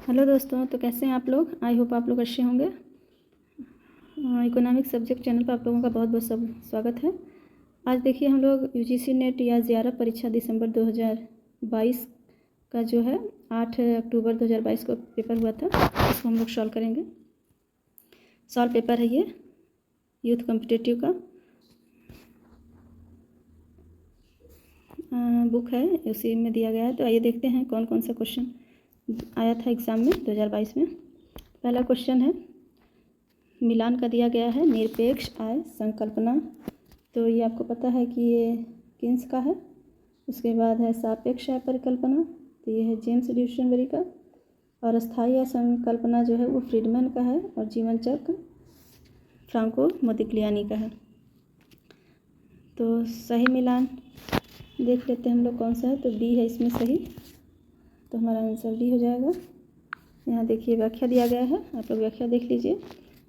Hello दोस्तों, तो कैसे हैं आप लोग। आई होप आप लोग अच्छे होंगे। इकोनॉमिक सब्जेक्ट चैनल पर आप लोगों का बहुत बहुत स्वागत है। आज देखिए हम लोग यूजीसी नेट या ज़ियारा परीक्षा दिसंबर 2022 का जो है 8 अक्टूबर 2022 को पेपर हुआ था, इसको हम लोग सॉल्व करेंगे। सॉल्व पेपर है ये यूथ कॉम्पिटिटिव का बुक है, उसी में दिया गया है। तो आइए देखते हैं कौन कौन सा क्वेश्चन आया था एग्ज़ाम में 2022 में। पहला क्वेश्चन है मिलान का दिया गया है, निरपेक्ष आय संकल्पना। तो ये आपको पता है कि ये किन्स का है। उसके बाद है सापेक्ष आय परिकल्पना, तो ये है जेम्स ड्यूशनबरी का। और अस्थायी आय संकल्पना जो है वो फ्रीडमैन का है। और जीवन चक्र फ्रांको मोदिग्लियानी का है। तो सही मिलान देख लेते हैं हम लोग कौन सा है। तो बी है इसमें सही, तो हमारा आंसर डी हो जाएगा। यहाँ देखिए व्याख्या दिया गया है, आप लोग व्याख्या देख लीजिए।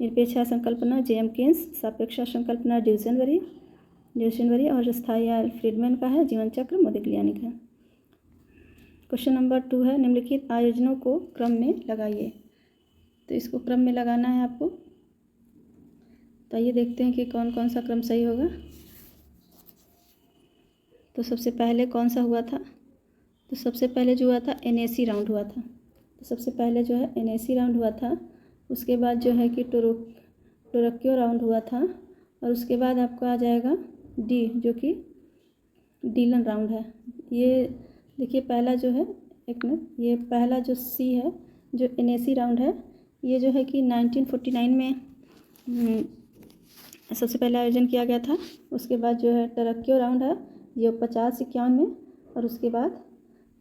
निरपेक्ष आय संकल्पना जेएम किन्स, सापेक्ष आय संकल्पना ड्यूशनबरी और अस्थायी आय फ्रीडमैन का है, जीवन चक्र मोदिग्लियानी का है। क्वेश्चन नंबर 2 है निम्नलिखित आयोजनों को क्रम में लगाइए। तो इसको क्रम में लगाना है आपको। तो आइए देखते हैं कि कौन कौन सा क्रम सही होगा। तो सबसे पहले कौन सा हुआ था। तो सबसे पहले जो हुआ था एनएसी राउंड हुआ था। तो सबसे पहले जो है एनएसी राउंड हुआ था। उसके बाद जो है कि टोरक्यो राउंड हुआ था। और उसके बाद आपको आ जाएगा डी, जो कि डीलन राउंड है। ये देखिए पहला जो है, एक मिनट, ये पहला जो सी है जो एनएसी राउंड है, ये जो है कि 1949 में सबसे पहले आयोजन किया गया था। उसके बाद जो है टोरक्यो राउंड है, ये 50-51 में। और उसके बाद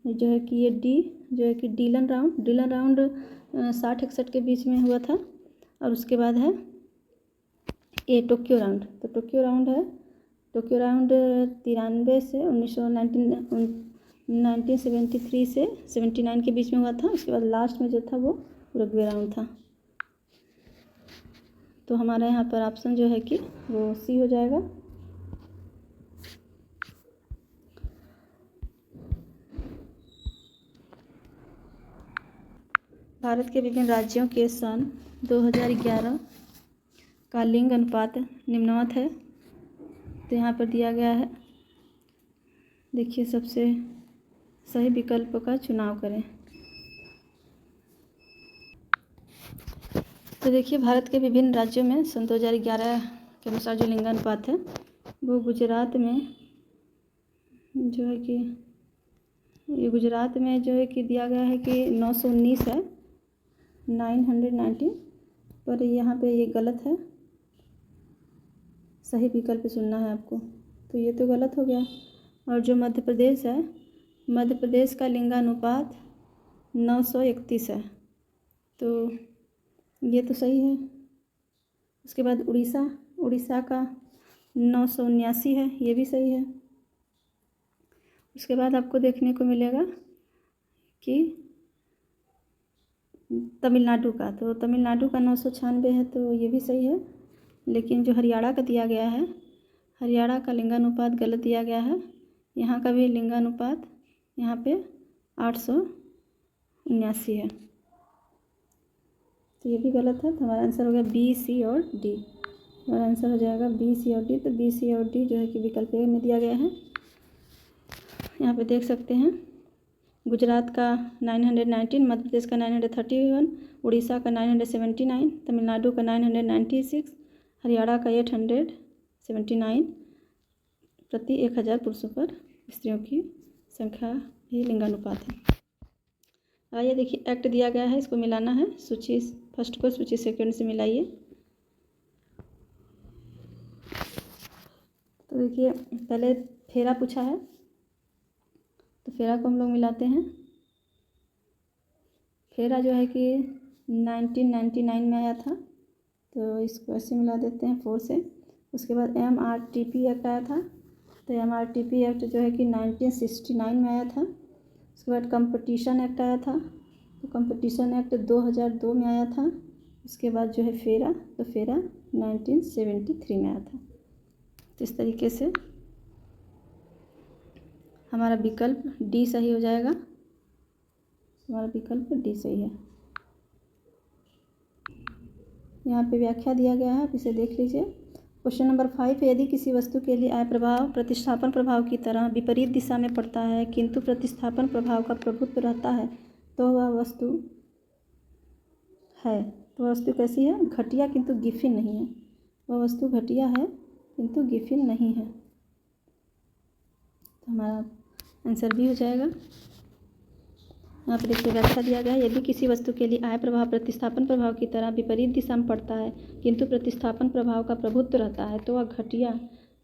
जो है कि ये डी जो है कि डीलन राउंड 60-61 के बीच में हुआ था। और उसके बाद है ये टोक्यो राउंड। तो टोक्यो राउंड 93 से 1973 से 79 के बीच में हुआ था। उसके बाद लास्ट में जो था वो उरुग्वे राउंड था। तो हमारा यहाँ पर ऑप्शन जो है कि वो सी हो जाएगा। भारत के विभिन्न राज्यों के सन 2011 का लिंग अनुपात निम्नवत है। तो यहाँ पर दिया गया है, देखिए सबसे सही विकल्प का चुनाव करें। तो देखिए भारत के विभिन्न राज्यों में सन 2011 के अनुसार जो लिंग अनुपात है वो गुजरात में जो है कि दिया गया है कि 919 है, 919। पर यहाँ पे ये गलत है, सही विकल्प चुनना है आपको। तो ये तो गलत हो गया। और जो मध्य प्रदेश है, मध्य प्रदेश का लिंगानुपात 931 है, तो ये तो सही है। उसके बाद उड़ीसा का 979 है, ये भी सही है। उसके बाद आपको देखने को मिलेगा कि तमिलनाडु का 996 है, तो ये भी सही है। लेकिन जो हरियाणा का दिया गया है, हरियाणा का लिंगानुपात गलत दिया गया है। यहाँ का भी लिंगानुपात यहाँ पे 879 है, तो ये भी गलत है। तो हमारा आंसर हो गया बी, सी और डी। हमारा आंसर हो जाएगा बी, सी और डी। तो बी, सी और डी जो है कि विकल्प ए में दिया गया है। यहाँ पे देख सकते हैं गुजरात का 919, मध्य प्रदेश का 931, उड़ीसा का 979, तमिलनाडु का 996, हरियाणा का 879 प्रति 1000 पुरुषों पर स्त्रियों की संख्या ही लिंगानुपात है। आइए देखिए एक्ट दिया गया है, इसको मिलाना है। सूची फर्स्ट को सूची सेकंड से मिलाइए। तो देखिए पहले फेरा पूछा है, तो फेरा को हम लोग मिलाते हैं। फेरा जो है कि 1999 में आया था, तो इसको ऐसे मिला देते हैं 4 से। उसके बाद MRTP एक्ट आया था, तो MRTP एक्ट जो है कि 1969 में आया था। उसके बाद कंपटीशन एक्ट आया था, तो कंपटीशन एक्ट 2002 में आया था। उसके बाद जो है फेरा, तो फेरा 1973 में आया था। तो इस तरीके से हमारा विकल्प डी सही हो जाएगा। हमारा विकल्प डी सही है। यहाँ पे व्याख्या दिया गया है, आप इसे देख लीजिए। क्वेश्चन नंबर 5, यदि किसी वस्तु के लिए आय प्रभाव प्रतिस्थापन प्रभाव की तरह विपरीत दिशा में पड़ता है किंतु प्रतिस्थापन प्रभाव का प्रभुत्व रहता है तो वह वस्तु है। तो वह वस्तु कैसी है? घटिया किंतु गिफिन नहीं है। वह वस्तु घटिया है किंतु गिफिन नहीं है। तो हमारा आंसर भी हो जाएगा। यहाँ पर देखिए व्याख्या दिया गया है, यदि किसी वस्तु के लिए आय प्रभाव प्रतिस्थापन प्रभाव की तरह विपरीत दिशा में पड़ता है किंतु प्रतिस्थापन प्रभाव का प्रभुत्व रहता है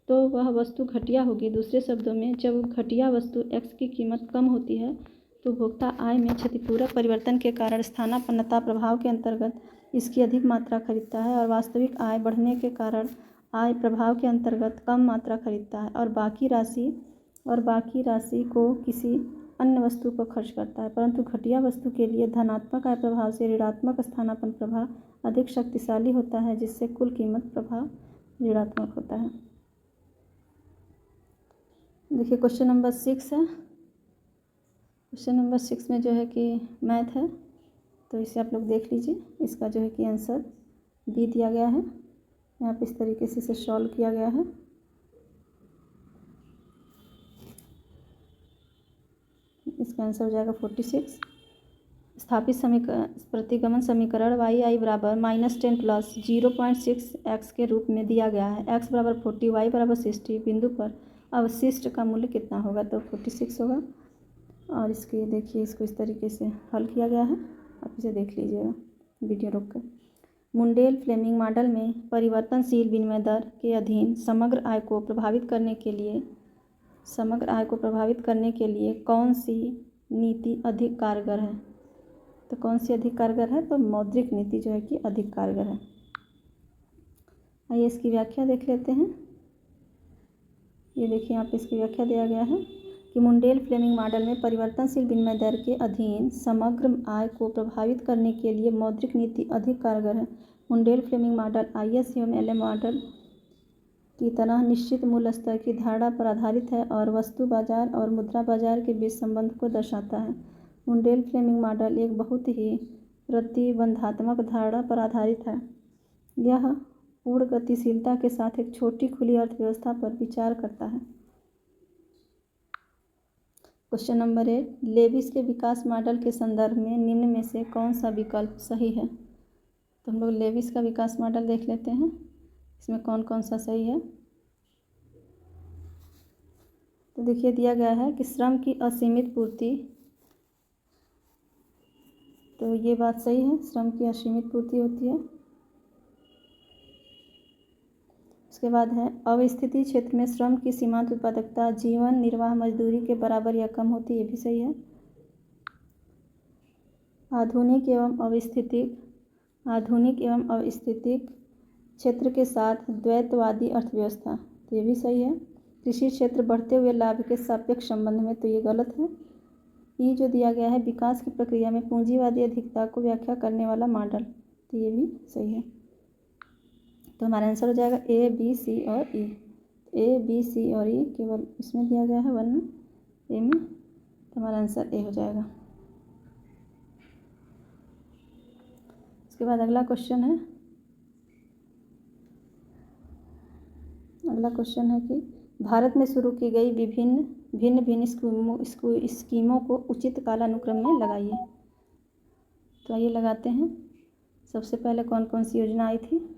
तो वह वस्तु घटिया होगी। दूसरे शब्दों में, जब घटिया वस्तु x की कीमत कम होती है तो उपभोक्ता आय में क्षतिपूरक परिवर्तन के कारण स्थानापन्नता प्रभाव के अंतर्गत इसकी अधिक मात्रा खरीदता है, और वास्तविक आय बढ़ने के कारण आय प्रभाव के अंतर्गत कम मात्रा खरीदता है और बाकी राशि को किसी अन्य वस्तु पर खर्च करता है। परंतु घटिया वस्तु के लिए धनात्मक आय प्रभाव से ऋणात्मक स्थानापन्न प्रभाव अधिक शक्तिशाली होता है, जिससे कुल कीमत प्रभाव ऋणात्मक होता है। देखिए क्वेश्चन नंबर 6 है। क्वेश्चन नंबर 6 में जो है कि मैथ है, तो इसे आप लोग देख लीजिए। इसका जो है कि आंसर बी दिया गया है। यहाँ पे इस तरीके से इसे सॉल्व किया गया है। इसका आंसर हो जाएगा 46। स्थापित प्रतिगमन समीकरण y(i) बराबर -10 प्लस 0.6 x के रूप में दिया गया है। x बराबर 40, y बराबर 60 बिंदु पर अवशिष्ट का मूल्य कितना होगा? तो 46 होगा। और इसके देखिए, इसको इस तरीके से हल किया गया है, आप इसे देख लीजिएगा वीडियो रोक कर। मुंडेल फ्लेमिंग मॉडल में परिवर्तनशील विनिमय दर के अधीन समग्र आय को प्रभावित करने के लिए कौन सी नीति अधिक कारगर है? तो कौन सी अधिक कारगर है? तो मौद्रिक नीति जो है कि अधिक कारगर है। आइए इसकी व्याख्या देख लेते हैं। ये देखिए यहाँ पे इसकी व्याख्या दिया गया है कि मुंडेल फ्लेमिंग मॉडल में परिवर्तनशील विनिमय दर के अधीन समग्र आय को प्रभावित करने के लिए मौद्रिक नीति अधिक कारगर है। मुंडेल फ्लेमिंग मॉडल IS एवं LM मॉडल की तरह निश्चित मूल्य स्तर की धारणा पर आधारित है और वस्तु बाजार और मुद्रा बाजार के बीच संबंध को दर्शाता है। मुंडेल फ्लेमिंग मॉडल एक बहुत ही प्रतिबंधात्मक धारणा पर आधारित है। यह पूर्ण गतिशीलता के साथ एक छोटी खुली अर्थव्यवस्था पर विचार करता है। क्वेश्चन नंबर 8, लेविस के विकास मॉडल के संदर्भ में निम्न में से कौन सा विकल्प सही है? तो हम लोग लेविस का विकास मॉडल देख लेते हैं, इसमें कौन कौन सा सही है। तो देखिए दिया गया है कि श्रम की असीमित पूर्ति, तो ये बात सही है, श्रम की असीमित पूर्ति होती है। उसके बाद है अवस्थिति क्षेत्र में श्रम की सीमांत उत्पादकता जीवन निर्वाह मजदूरी के बराबर या कम होती है, ये भी सही है। आधुनिक एवं अवस्थितिक क्षेत्र के साथ द्वैतवादी अर्थव्यवस्था, तो ये भी सही है। कृषि क्षेत्र बढ़ते हुए लाभ के सापेक्ष संबंध में, तो ये गलत है। ये जो दिया गया है विकास की प्रक्रिया में पूंजीवादी अधिकता को व्याख्या करने वाला मॉडल, तो ये भी सही है। तो हमारा आंसर हो जाएगा A, B, C और E। A, B, C और E केवल इसमें दिया गया है 1 में, A में, तो हमारा आंसर A हो जाएगा। उसके बाद अगला क्वेश्चन है कि भारत में शुरू की गई भिन्न स्कीमों को उचित कालानुक्रम में लगाइए। तो आइए लगाते हैं। सबसे पहले कौन कौन सी योजना आई थी?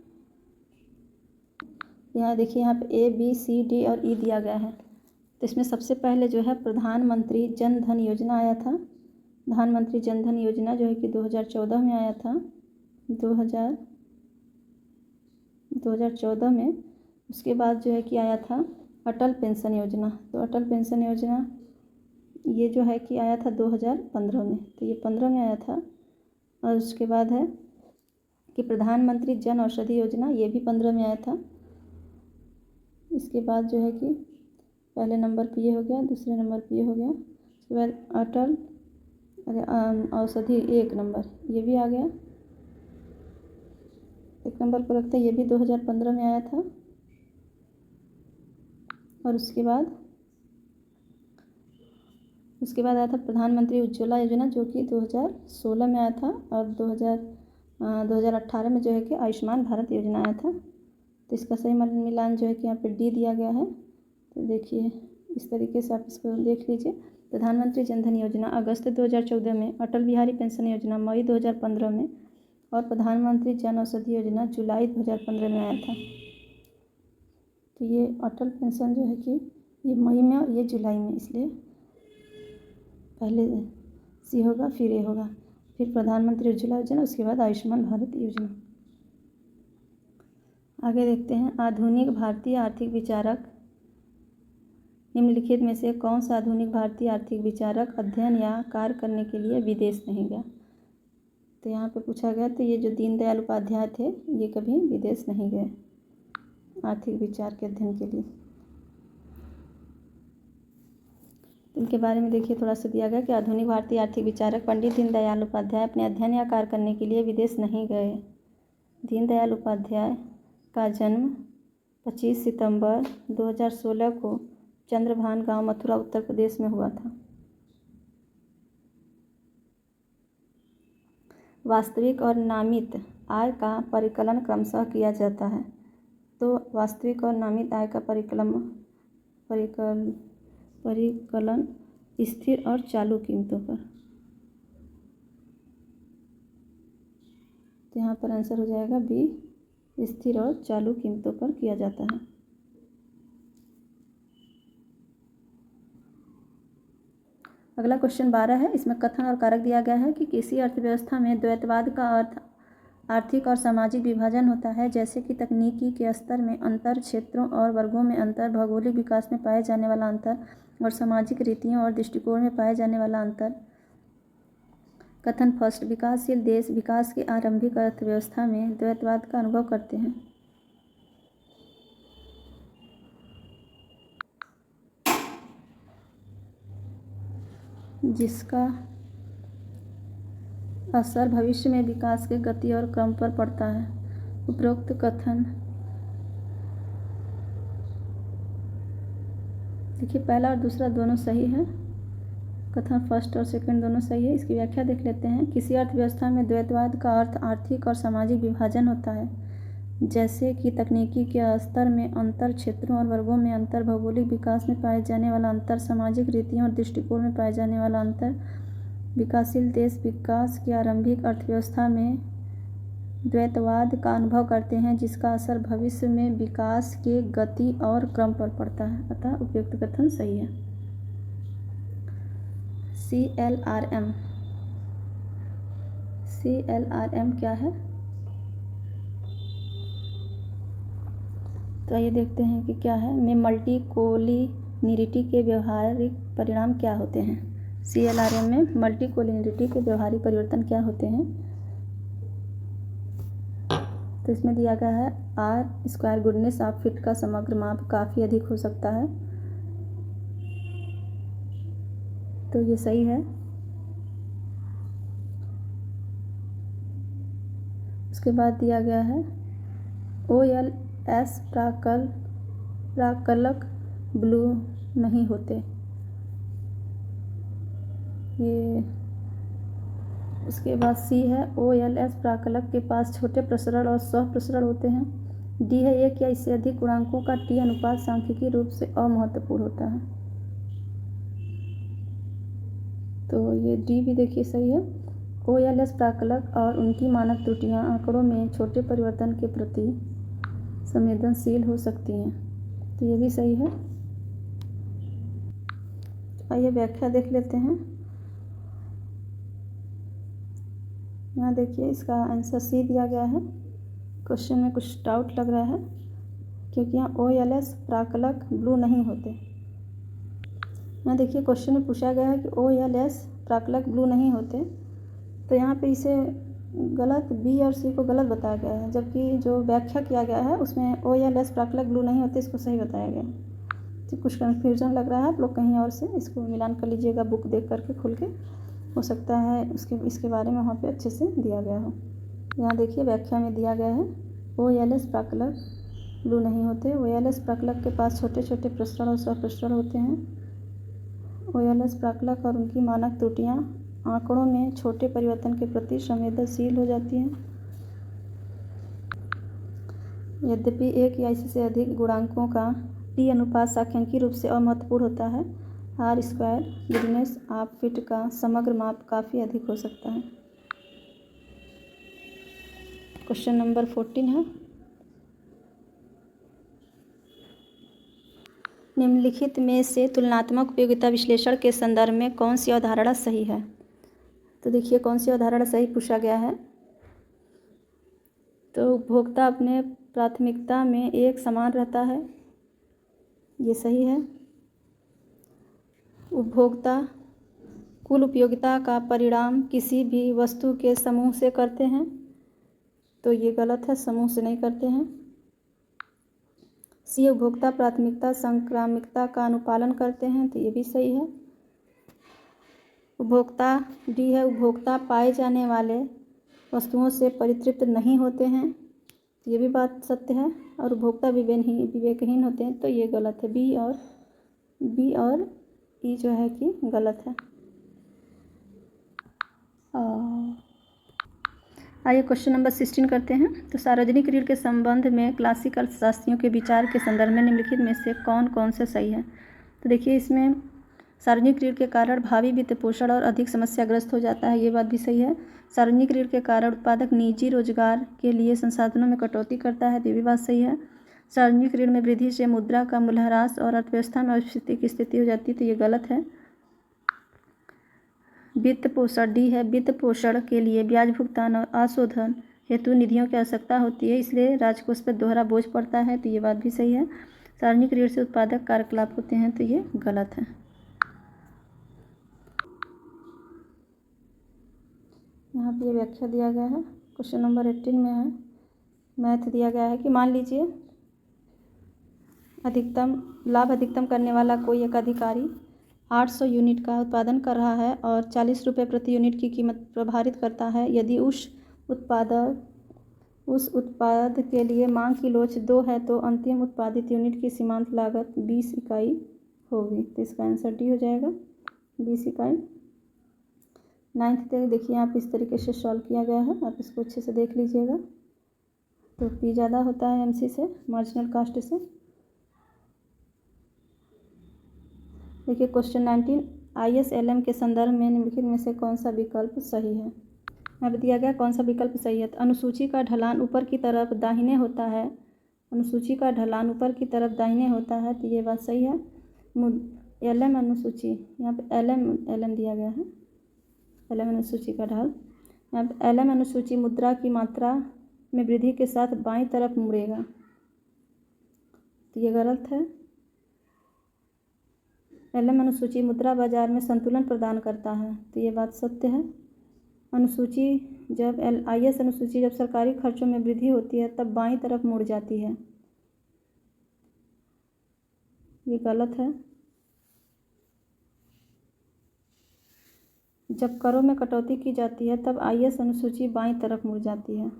यहाँ देखिए, यहाँ पे A, B, C, D और E दिया गया है। तो इसमें सबसे पहले जो है प्रधानमंत्री जन धन योजना आया था। प्रधानमंत्री जन धन योजना जो है कि 2014 में आया था, 2014 में। उसके बाद जो है कि आया था अटल पेंशन योजना। तो अटल पेंशन योजना ये जो है कि आया था 2015 में, तो ये 15 में आया था। और उसके बाद है कि प्रधानमंत्री जन औषधि योजना, ये भी 15 में आया था। इसके बाद जो है कि पहले नंबर पे ये हो गया, दूसरे नंबर पे ये हो गया। उसके बाद अटल औषधि 1 नंबर, ये भी आ गया, 1 नंबर पर रखते हैं, ये भी 2015 में आया था। और उसके बाद आया था प्रधानमंत्री उज्ज्वला योजना, जो कि 2016 में आया था। और 2018 में जो है कि आयुष्मान भारत योजना आया था। तो इसका सही मिलान जो है कि यहाँ पे डी दिया गया है। तो देखिए इस तरीके से आप इसको देख लीजिए। प्रधानमंत्री जनधन योजना अगस्त 2014 में, अटल बिहारी पेंशन योजना मई 2015 में और प्रधानमंत्री जन औषधि योजना जुलाई 2015 में आया था। तो ये अटल पेंशन जो है कि ये मई में और ये जुलाई में, इसलिए पहले सी होगा फिर ए होगा, फिर प्रधानमंत्री उज्ज्वला योजना, उसके बाद आयुष्मान भारत योजना। आगे देखते हैं। आधुनिक भारतीय आर्थिक विचारक निम्नलिखित में से कौन सा आधुनिक भारतीय आर्थिक विचारक अध्ययन या कार्य करने के लिए विदेश नहीं गया? तो यहाँ पे पूछा गया, तो ये जो दीनदयाल उपाध्याय थे ये कभी विदेश नहीं गए आर्थिक विचार के अध्ययन के लिए। इनके बारे में देखिए थोड़ा सा दिया गया कि आधुनिक भारतीय आर्थिक विचारक पंडित दीनदयाल उपाध्याय अपने अध्ययन या कार्य करने के लिए विदेश नहीं गए। दीनदयाल उपाध्याय का जन्म 25 सितंबर 2016 को चंद्रभान गांव, मथुरा, उत्तर प्रदेश में हुआ था। वास्तविक और नामित आय का परिकलन क्रमशः किया जाता है। तो वास्तविक और नामित आय का परिकलन स्थिर और चालू कीमतों पर। तो यहाँ पर आंसर हो जाएगा बी, स्थिर और चालू कीमतों पर किया जाता है। अगला क्वेश्चन 12 है। इसमें कथन और कारक दिया गया है कि किसी अर्थव्यवस्था में द्वैतवाद का अर्थ आर्थिक और सामाजिक विभाजन होता है, जैसे कि तकनीकी के स्तर में अंतर, क्षेत्रों और वर्गों में अंतर, भौगोलिक विकास में पाए जाने वाला अंतर और सामाजिक रीतियों और दृष्टिकोण में पाए जाने वाला अंतर। कथन फर्स्ट, विकासशील देश विकास की आरंभिक अर्थव्यवस्था में द्वैतवाद का अनुभव करते हैं। जिसका असर भविष्य में विकास के गति और क्रम पर पड़ता है। उपरोक्त कथन देखिए पहला और दूसरा दोनों सही है। कथन फर्स्ट और सेकंड दोनों सही है। इसकी व्याख्या देख लेते हैं। किसी अर्थव्यवस्था में द्वैतवाद का अर्थ आर्थिक और सामाजिक विभाजन होता है, जैसे कि तकनीकी के स्तर में अंतर, क्षेत्रों और वर्गों में अंतर, भौगोलिक विकास में पाए जाने वाला अंतर, सामाजिक रीतियों और दृष्टिकोण में पाए जाने वाला अंतर। विकासशील देश विकास की आरंभिक अर्थव्यवस्था में द्वैतवाद का अनुभव करते हैं, जिसका असर भविष्य में विकास के गति और क्रम पर पड़ता है। अतः उपयुक्त कथन सही है। CLRM क्या है? तो आइए देखते हैं कि क्या है। में मल्टीकोलिनिरिटी के व्यवहारिक परिणाम क्या होते हैं? CLRM में मल्टीकोलिनिरिटी के व्यवहारिक परिवर्तन क्या होते हैं? तो इसमें दिया गया है R² गुडनेस ऑफ फिट का समग्र माप काफ़ी अधिक हो सकता है। तो ये सही है। उसके बाद दिया गया है OLS प्राकलक ब्लू नहीं होते। ये उसके बाद C है OLS प्राकलक के पास छोटे प्रसरण और सह प्रसरण होते हैं। D है एक या इससे अधिक गुणांकों का T अनुपात सांख्यिकीय रूप से अमहत्वपूर्ण होता है। तो ये D भी देखिए सही है। OLS प्राकलक और उनकी मानक त्रुटियां आंकड़ों में छोटे परिवर्तन के प्रति संवेदनशील हो सकती हैं। तो ये भी सही है। आइए व्याख्या देख लेते हैं। यहाँ देखिए इसका आंसर C दिया गया है। क्वेश्चन में कुछ डाउट लग रहा है क्योंकि यहाँ OLS प्राकलक ब्लू नहीं होते। यहाँ देखिए क्वेश्चन में पूछा गया है कि OLS प्राकलक ब्लू नहीं होते, तो यहाँ पे इसे गलत B और C को गलत बताया गया है, जबकि जो व्याख्या किया गया है उसमें OLS प्राकलक ब्लू नहीं होते, इसको सही बताया गया है। तो कुछ कन्फ्यूजन लग रहा है, आप लोग कहीं और से इसको मिलान कर लीजिएगा बुक देख करके खुल के, हो सकता है इसके बारे में वहाँ पे अच्छे से दिया गया हो। यहाँ देखिए व्याख्या में दिया गया है OLS प्राकलक ब्लू नहीं होते। OLS प्राकलक के पास छोटे छोटे प्रसरण और सहप्रसरण होते हैं। OLS प्राकलक और उनकी मानक त्रुटियाँ आंकड़ों में छोटे परिवर्तन के प्रति संवेदनशील हो जाती हैं। यद्यपि एक या इससे अधिक गुणांकों का टी अनुपात सांख्यिकी रूप से अमहत्वपूर्ण होता है, R square greenness of fit का समग्र माप काफ़ी अधिक हो सकता है। क्वेश्चन नंबर 14 है, निम्नलिखित में से तुलनात्मक उपयोगिता विश्लेषण के संदर्भ में कौन सी अवधारणा सही है। तो देखिए कौन सी अवधारणा सही पूछा गया है। तो उपभोक्ता अपने प्राथमिकता में एक समान रहता है, ये सही है। उपभोक्ता कुल उपयोगिता का परिणाम किसी भी वस्तु के समूह से करते हैं, तो ये गलत है, समूह से नहीं करते हैं। सी, उपभोक्ता प्राथमिकता संक्रामिकता का अनुपालन करते हैं, तो ये भी सही है। उपभोक्ता डी है, उपभोक्ता पाए जाने वाले वस्तुओं से परितृप्त नहीं होते हैं, तो ये भी बात सत्य है। और उपभोक्ता विवेकहीन होते हैं, तो ये गलत है। बी और ई जो है कि गलत है। आइए क्वेश्चन नंबर 16 करते हैं। तो सार्वजनिक ऋण के संबंध में क्लासिकल अर्थशास्त्रियों के विचार के संदर्भ में निम्नलिखित में से कौन कौन से सही है। तो देखिए इसमें सार्वजनिक ऋण के कारण भावी वित्त पोषण और अधिक समस्याग्रस्त हो जाता है, ये बात भी सही है। सार्वजनिक ऋण के कारण उत्पादक निजी रोजगार के लिए संसाधनों में कटौती करता है, तो ये भी बात सही है। सार्वजनिक ऋण में वृद्धि से मुद्रा का मूल्यह्रास और अर्थव्यवस्था में अस्थिति की स्थिति हो जाती है, तो ये गलत है। वित्त पोषण डी है, वित्त पोषण के लिए ब्याज भुगतान और आशोधन हेतु निधियों की आवश्यकता होती है, इसलिए राजकोष पर दोहरा बोझ पड़ता है, तो ये बात भी सही है। सार्वजनिक ऋण से उत्पादक कार्यकलाप होते हैं, तो ये गलत है। यहाँ पे ये व्याख्या दिया गया है। क्वेश्चन नंबर 18 में है, मैथ दिया गया है कि मान लीजिए अधिकतम करने वाला कोई एक अधिकारी 800 यूनिट का उत्पादन कर रहा है और 40 रुपये प्रति यूनिट की कीमत प्रभावित करता है। यदि उस उत्पाद के लिए मांग की लोच 2 है, तो अंतिम उत्पादित यूनिट की सीमांत लागत 20 इकाई होगी, तो इसका आंसर डी हो जाएगा, 20 इकाई। 9th तक देखिए आप इस तरीके से सॉल्व किया गया है, आप इसको अच्छे से देख लीजिएगा। तो पी ज़्यादा होता है एमसी से, मार्जिनल कास्ट से। देखिए क्वेश्चन 19, ISLM के संदर्भ में निम्नलिखित में से कौन सा विकल्प सही है। अब दिया गया कौन सा विकल्प सही है। तो अनुसूची का ढलान ऊपर की तरफ दाहिने होता है, अनुसूची का ढलान ऊपर की तरफ दाहिने होता है, तो ये बात सही है। LM अनुसूची, यहाँ पे LM दिया गया है, LM अनुसूची का ढाल। यहाँ पे LM अनुसूची मुद्रा की मात्रा में वृद्धि के साथ बाईं तरफ मुड़ेगा, तो ये गलत है। LM अनुसूची मुद्रा बाजार में संतुलन प्रदान करता है, तो ये बात सत्य है। अनुसूची जब IS अनुसूची जब सरकारी खर्चों में वृद्धि होती है तब बाईं तरफ मुड़ जाती है, ये गलत है। जब करों में कटौती की जाती है तब IS अनुसूची बाईं तरफ मुड़ जाती है,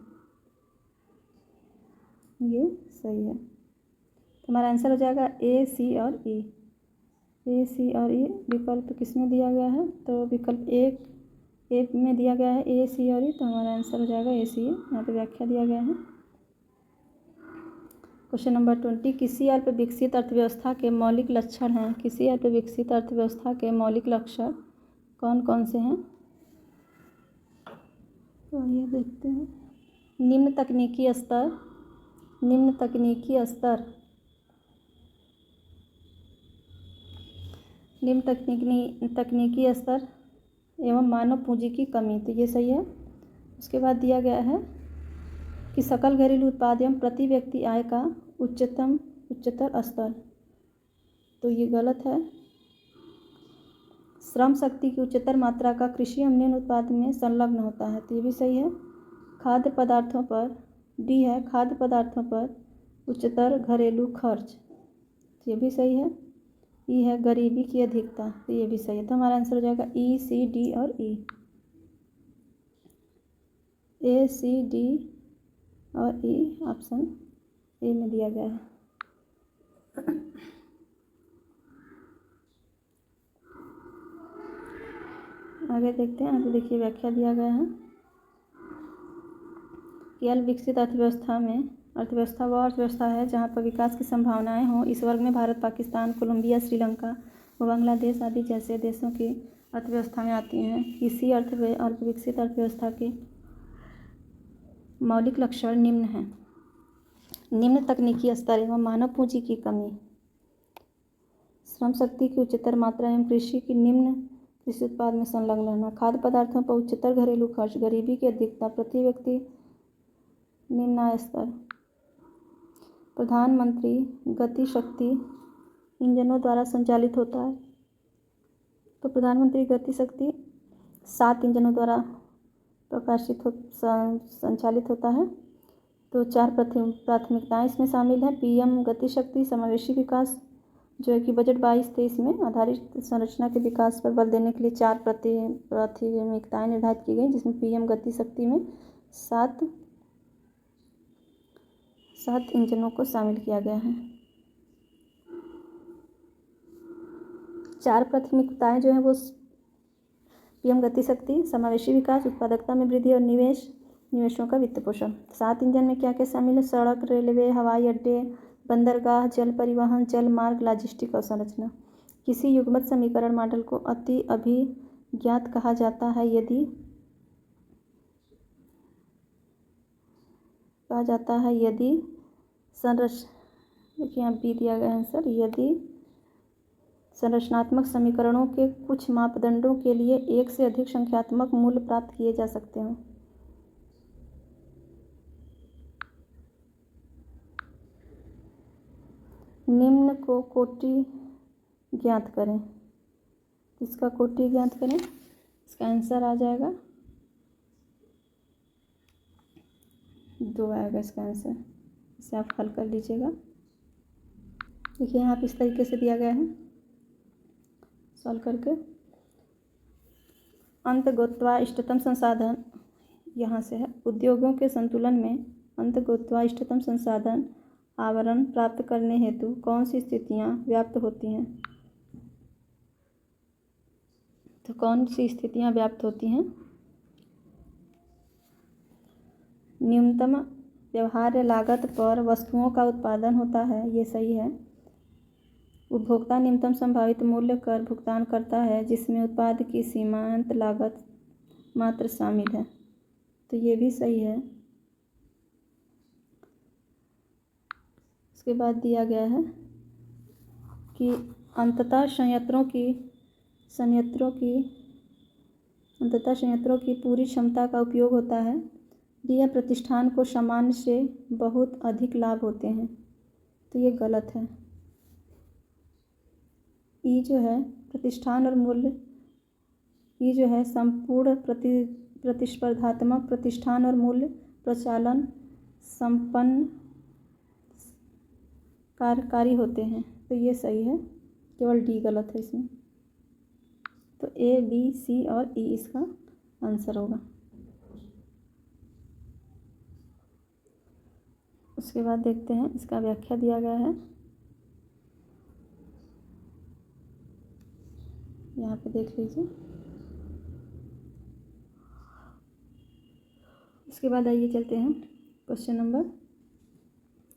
ये सही है। तो हमारा आंसर हो जाएगा A, C और E। A, C और E विकल्प किस में दिया गया है। तो विकल्प ए में दिया गया है A, C और E, तो हमारा आंसर हो जाएगा A, C। यहाँ पे व्याख्या दिया गया है। क्वेश्चन नंबर 20, किसी अल्प विकसित अर्थव्यवस्था के मौलिक लक्षण हैं। किसी अल्प विकसित अर्थव्यवस्था के मौलिक लक्षण कौन कौन से हैं, तो ये देखते हैं। निम्न तकनीकी स्तर, निम्न तकनीकी स्तर, निम्न तकनीकी स्तर एवं मानव पूंजी की कमी, तो ये सही है। उसके बाद दिया गया है कि सकल घरेलू उत्पाद एवं प्रति व्यक्ति आय का उच्चतर स्तर, तो ये गलत है। श्रम शक्ति की उच्चतर मात्रा का कृषि एवं निम्न उत्पाद में संलग्न होता है, तो ये भी सही है। खाद्य पदार्थों पर डी है, खाद्य पदार्थों पर उच्चतर घरेलू खर्च, तो ये भी सही है। ई है गरीबी की अधिकता, तो ये भी सही है। तो हमारा आंसर हो जाएगा E, C, D और E। A, C, D और E ऑप्शन ए में दिया गया है। आगे देखते हैं। यहाँ पे देखिए व्याख्या दिया गया है कि अल्प विकसित अर्थव्यवस्था में अर्थव्यवस्था वह अर्थव्यवस्था है जहाँ पर विकास की संभावनाएं हों। इस वर्ग में भारत, पाकिस्तान, कोलंबिया, श्रीलंका व बांग्लादेश आदि जैसे देशों की अर्थव्यवस्थाएं आती हैं। किसी विकसित अर्थव्यवस्था के मौलिक लक्षण निम्न हैं: निम्न तकनीकी स्तर एवं मानव पूंजी की कमी, श्रम शक्ति की उच्चतर मात्रा एवं कृषि की निम्न कृषि उत्पाद में संलग्न रहना, खाद्य पदार्थों पर उच्चतर घरेलू खर्च, गरीबी की अधिकता, प्रति व्यक्ति निम्न आय स्तर। प्रधानमंत्री गति शक्ति इंजनों द्वारा संचालित होता है। तो प्रधानमंत्री गति शक्ति 7 इंजनों द्वारा संचालित होता है। तो 4 प्राथमिकताएं इसमें शामिल हैं। पीएम गति शक्ति समावेशी विकास, जो है कि बजट 22-23 में आधारित संरचना के विकास पर बल देने के लिए 4 प्राथमिकताएं निर्धारित की गई, जिसमें पीएम गति शक्ति में 7 इंजनों को शामिल किया गया है। 4 प्राथमिकताएं जो है वो पीएम गति शक्ति, समावेशी विकास, उत्पादकता में वृद्धि और निवेशों का वित्त पोषण। 7 इंजन में क्या क्या शामिल है? सड़क, रेलवे, हवाई अड्डे, बंदरगाह, जल परिवहन, जल मार्ग, लॉजिस्टिक और संरचना। किसी युग्मत समीकरण मॉडल को अति अभिज्ञात कहा जाता है यदि देखिए यहाँ बी दिया गया है आंसर, यदि संरचनात्मक समीकरणों के कुछ मापदंडों के लिए एक से अधिक संख्यात्मक मूल्य प्राप्त किए जा सकते हैं। निम्न को कोटि ज्ञात करें। इसका कोटि ज्ञात करें, इसका आंसर आ जाएगा 2 आएगा इसका आंसर। इसे आप हल कर लीजिएगा। देखिए यहाँ पे इस तरीके से दिया गया है सॉल्व करके। अंतर्गोत्वा इष्टतम संसाधन यहाँ से है। उद्योगों के संतुलन में अंतर्गोत्वा इष्टतम संसाधन आवरण प्राप्त करने हेतु कौन सी स्थितियाँ व्याप्त होती हैं? तो कौन सी स्थितियाँ व्याप्त होती हैं? न्यूनतम व्यवहार्य लागत पर वस्तुओं का उत्पादन होता है, ये सही है। उपभोक्ता न्यूनतम संभावित मूल्य कर भुगतान करता है, जिसमें उत्पाद की सीमांत लागत मात्र शामिल है, तो ये भी सही है। उसके बाद दिया गया है कि अंततः संयंत्रों की पूरी क्षमता का उपयोग होता है। यह प्रतिष्ठान को सामान्य से बहुत अधिक लाभ होते हैं, तो ये गलत है। ई जो है प्रतिष्ठान और मूल्य, ई जो है संपूर्ण प्रतिस्पर्धात्मक प्रतिष्ठान और मूल्य प्रचालन संपन्न कार्यकारी होते हैं, तो ये सही है। केवल डी गलत है इसमें। तो ए, बी, सी और ई इसका आंसर होगा। उसके बाद देखते हैं इसका व्याख्या दिया गया है। यहाँ पे देख लीजिए। इसके बाद आइए चलते हैं क्वेश्चन नंबर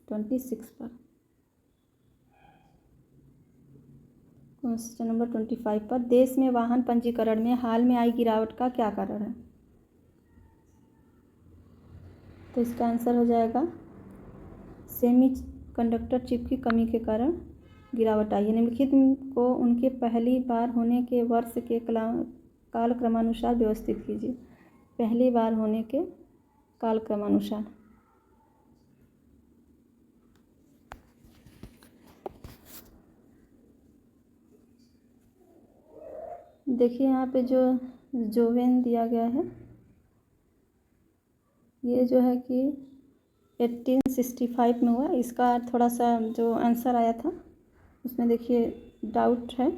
26 पर। क्वेश्चन नंबर 25 पर, देश में वाहन पंजीकरण में हाल में आई गिरावट का क्या कारण है? तो इसका आंसर हो जाएगा सेमी कंडक्टर चिप की कमी के कारण गिरावट आई है। निम्नलिखित को उनके पहली बार होने के वर्ष के काल क्रमानुसार व्यवस्थित कीजिए। पहली बार होने के काल क्रमानुसार। देखिए यहाँ पे जो जोवेन दिया गया है, ये जो है कि 1865 में हुआ। इसका थोड़ा सा जो आंसर आया था उसमें देखिए डाउट है,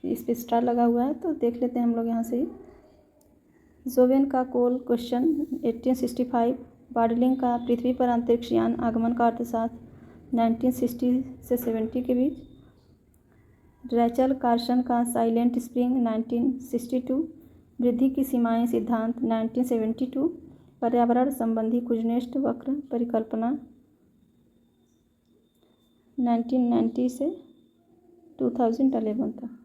इस पे स्टार लगा हुआ है, तो देख लेते हैं हम लोग यहाँ से ही। जोवेन का कोल क्वेश्चन 1865, बार्डलिंग का पृथ्वी पर अंतरिक्ष यान आगमन का अर्थशास्त्र 1960 से 70 के बीच, रैचल कार्सन का साइलेंट स्प्रिंग 1962, वृद्धि की सीमाएं सिद्धांत 1972, पर्यावरण संबंधी कुजनेस्ट वक्र परिकल्पना 1990 से 2011 तक।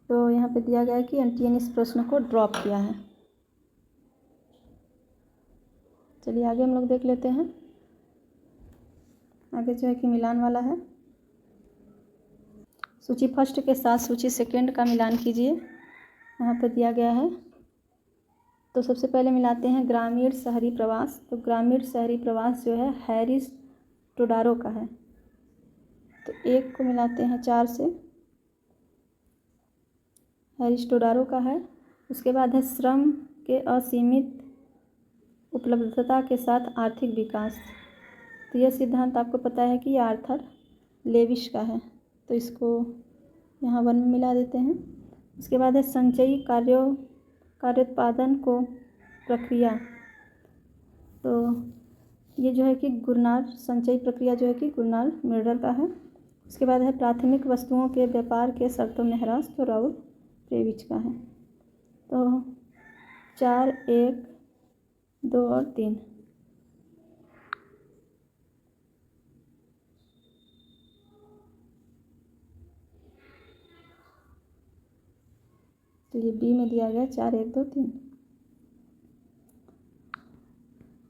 तो यहाँ पे दिया गया है कि एनटीए ने इस प्रश्न को ड्रॉप किया है। चलिए आगे हम लोग देख लेते हैं। आगे जो है कि मिलान वाला है। सूची फर्स्ट के साथ सूची सेकंड का मिलान कीजिए, यहाँ पर दिया गया है। तो सबसे पहले मिलाते हैं ग्रामीण शहरी प्रवास। तो ग्रामीण शहरी प्रवास जो है हैरिस टोडारो का है, तो एक को मिलाते हैं 4 से, हैरिस टोडारो का है। उसके बाद है श्रम के असीमित उपलब्धता के साथ आर्थिक विकास। तो यह सिद्धांत आपको पता है कि यह आर्थर लेविस का है, तो इसको यहाँ 1 में मिला देते हैं। उसके बाद है संचयी कार्योत्पादन को प्रक्रिया। तो ये जो है कि गुरनार संचयी प्रक्रिया जो है कि गुरनार मिर्डल का है। उसके बाद है प्राथमिक वस्तुओं के व्यापार के शर्तों में ह्रास, तो राउल प्रेविच का है। तो 4, 1, 2 और 3। तो ये बी में दिया गया 4, 1, 2, 3।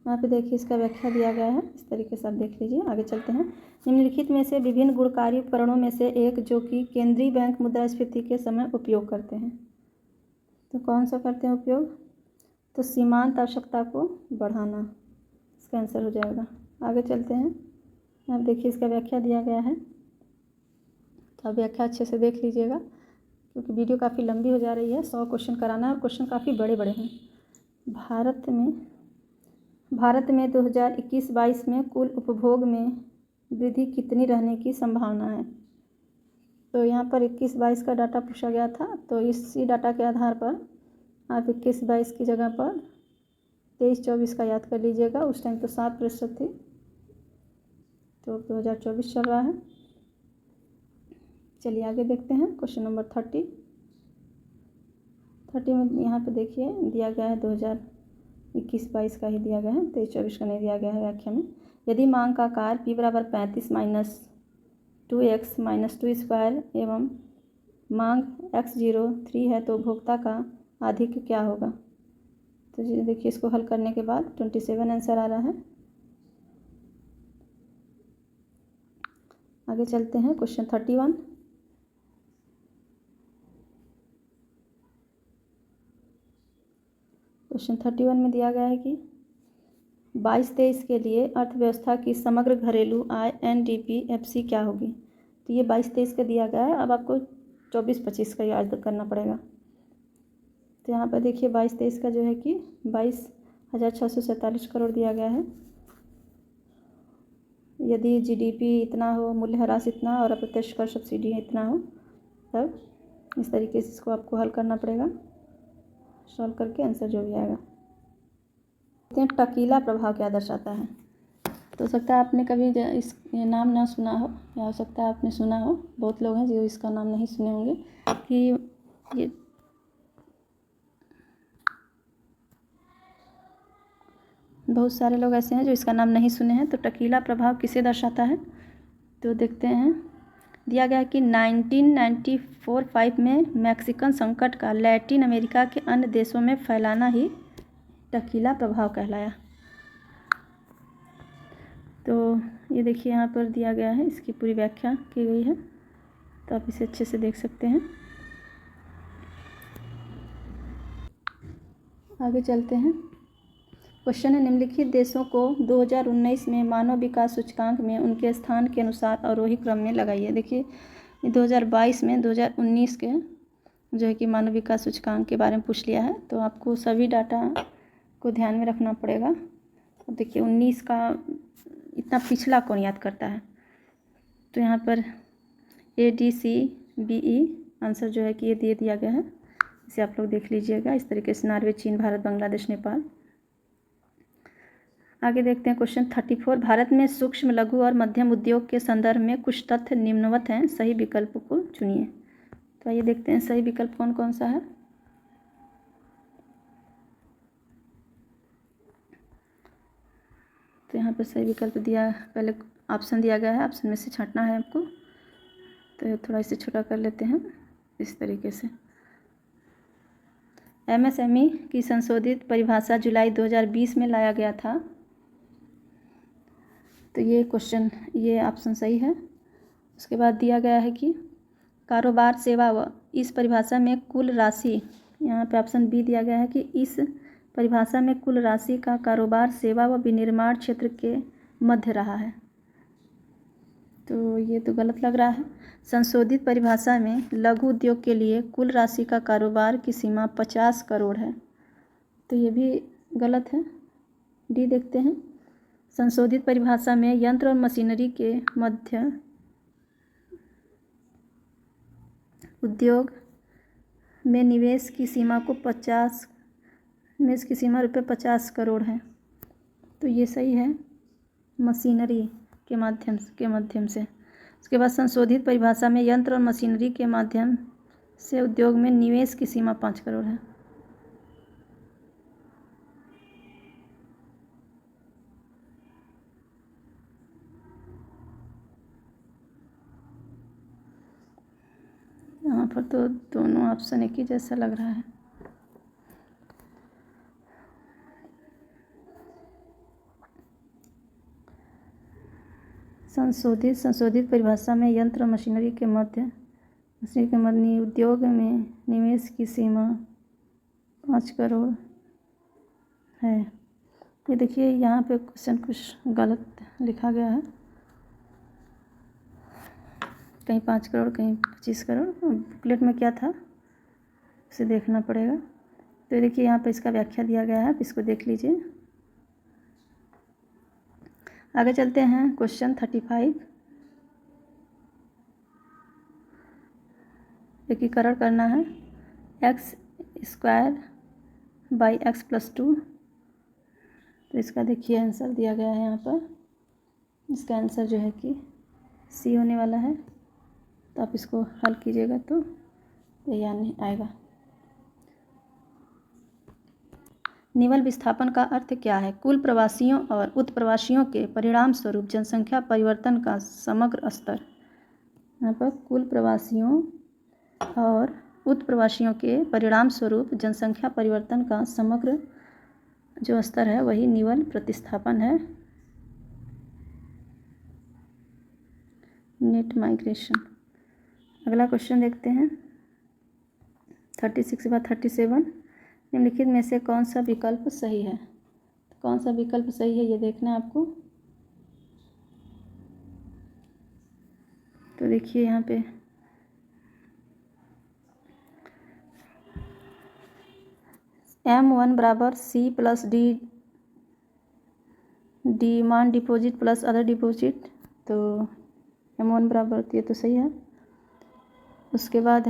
यहाँ पे देखिए इसका व्याख्या दिया गया है, इस तरीके से आप देख लीजिए। आगे चलते हैं। निम्नलिखित में से विभिन्न गुणकारी उपकरणों में से एक जो कि केंद्रीय बैंक मुद्रास्फीति के समय उपयोग करते हैं, तो कौन सा करते हैं उपयोग? तो सीमांत आवश्यकता को बढ़ाना, इसका आंसर हो जाएगा। आगे चलते हैं। यहाँ देखिए इसका व्याख्या दिया गया है, तो आप व्याख्या अच्छे से देख लीजिएगा क्योंकि वीडियो काफ़ी लंबी हो जा रही है। 100 क्वेश्चन कराना है और क्वेश्चन काफ़ी बड़े बड़े हैं। भारत में 2021-22 में कुल उपभोग में वृद्धि कितनी रहने की संभावना है? तो यहाँ पर 21-22 का डाटा पूछा गया था, तो इसी डाटा के आधार पर आप 21-22 की जगह पर 23-24 का याद कर लीजिएगा। उस टाइम तो 7% थी, तो 2024 चल रहा है। चलिए आगे देखते हैं। क्वेश्चन नंबर 30 में यहाँ पे देखिए दिया गया है 2021-22 का ही दिया गया है, 23-24 का नहीं दिया गया है व्याख्या में। यदि मांग का आकार p बराबर 35 माइनस 2x माइनस 2 स्क्वायर एवं मांग x03 है तो उपभोक्ता का आधिक्य क्या होगा? तो जी देखिए इसको हल करने के बाद 27 आंसर आ रहा है। आगे चलते हैं। क्वेश्चन 31। क्वेश्चन 31 में दिया गया है कि 22-23 के लिए अर्थव्यवस्था की समग्र घरेलू आय NDP-FC क्या होगी? तो ये 22-23 का दिया गया है। अब आपको 24-25 का याद करना पड़ेगा। तो यहाँ पर देखिए 22-23 का जो है कि 22,647 करोड़ दिया गया है। यदि GDP इतना हो, मूल्यह्रास इतना और अप्रत्यक्ष कर सब्सिडी इतना हो, तब इस तरीके से इसको आपको हल करना पड़ेगा। सॉल्व करके आंसर जो भी आएगा। टकीला प्रभाव क्या दर्शाता है? तो हो सकता है आपने कभी इस नाम ना सुना हो, या हो सकता है आपने सुना हो। बहुत लोग हैं जो इसका नाम नहीं सुने होंगे कि ये बहुत सारे लोग ऐसे हैं जो इसका नाम नहीं सुने हैं। तो टकीला प्रभाव किसे दर्शाता है? तो देखते हैं। दिया गया कि 1994-5 में मैक्सिकन संकट का लैटिन अमेरिका के अन्य देशों में फैलाना ही टकीला प्रभाव कहलाया। तो ये देखिए यहाँ पर दिया गया है, इसकी पूरी व्याख्या की गई है, तो आप इसे अच्छे से देख सकते हैं। आगे चलते हैं। क्वेश्चन है निम्नलिखित देशों को 2019 में मानव विकास सूचकांक में उनके स्थान के अनुसार आरोही क्रम में लगाइए। देखिए 2022 में 2019 के जो है कि मानव विकास सूचकांक के बारे में पूछ लिया है, तो आपको सभी डाटा को ध्यान में रखना पड़ेगा। अब देखिए 19 का इतना पिछला कौन याद करता है? तो यहाँ पर ADCBE आंसर जो है कि ये दे दिया गया है, इसे आप लोग देख लीजिएगा। इस तरीके से नॉर्वे, चीन, भारत, बांग्लादेश, नेपाल। आगे देखते हैं। क्वेश्चन 34। भारत में सूक्ष्म, लघु और मध्यम उद्योग के संदर्भ में कुछ तथ्य निम्नवत हैं, सही विकल्प को चुनिए। तो आइए देखते हैं सही विकल्प कौन कौन सा है। तो यहाँ पर सही विकल्प दिया, पहले ऑप्शन दिया गया है, ऑप्शन में से छांटना है आपको। तो थोड़ा इसे छोटा कर लेते हैं इस तरीके से। एमएसएमई की संशोधित परिभाषा जुलाई 2020 में लाया गया था। तो ये क्वेश्चन, ये ऑप्शन सही है। उसके बाद दिया गया है कि कारोबार सेवा व इस परिभाषा में कुल राशि, यहाँ पे ऑप्शन बी दिया गया है कि इस परिभाषा में कुल राशि का कारोबार सेवा व विनिर्माण क्षेत्र के मध्य रहा है। तो ये तो गलत लग रहा है। संशोधित परिभाषा में लघु उद्योग के लिए कुल राशि का कारोबार की सीमा 50 करोड़ है। तो ये भी गलत है। डी देखते हैं। संशोधित परिभाषा में यंत्र और मशीनरी के मध्य उद्योग में निवेश की सीमा रुपये 50 करोड़ है। तो ये सही है, मशीनरी के माध्यम से। उसके बाद संशोधित परिभाषा में यंत्र और मशीनरी के माध्यम से उद्योग में निवेश की सीमा 5 करोड़ है। यहाँ पर तो दोनों ऑप्शन एक ही जैसा लग रहा है। संशोधित परिभाषा में यंत्र और मशीनरी के मध्य उद्योग में निवेश की सीमा 5 करोड़ है। ये देखिए यहाँ पे क्वेश्चन कुछ गलत लिखा गया है, कहीं 5 करोड़ कहीं 25 करोड़। बुकलेट में क्या था उसे देखना पड़ेगा। तो देखिए यहाँ पे इसका व्याख्या दिया गया है, इसको देख लीजिए। आगे चलते हैं। क्वेश्चन 35, एकीकरण करना है। x² by x+2। तो इसका देखिए आंसर दिया गया है यहाँ पर। इसका आंसर जो है कि सी होने वाला है। तो आप इसको हल कीजिएगा तो ये यानी आएगा। निवल विस्थापन का अर्थ क्या है? कुल प्रवासियों और उत्प्रवासियों के परिणाम स्वरूप जनसंख्या परिवर्तन का समग्र स्तर। यहाँ पर कुल प्रवासियों और उत्प्रवासियों के परिणाम स्वरूप जनसंख्या परिवर्तन का समग्र जो स्तर है वही निवल प्रतिस्थापन है, नेट माइग्रेशन। अगला क्वेश्चन देखते हैं 36 के बाद 37। निम्नलिखित में से कौन सा विकल्प सही है? कौन सा विकल्प सही है ये देखना है आपको। तो देखिए यहाँ पे M1 बराबर C plus D demand deposit plus other deposit. तो M1 बराबर, ये तो सही है। उसके बाद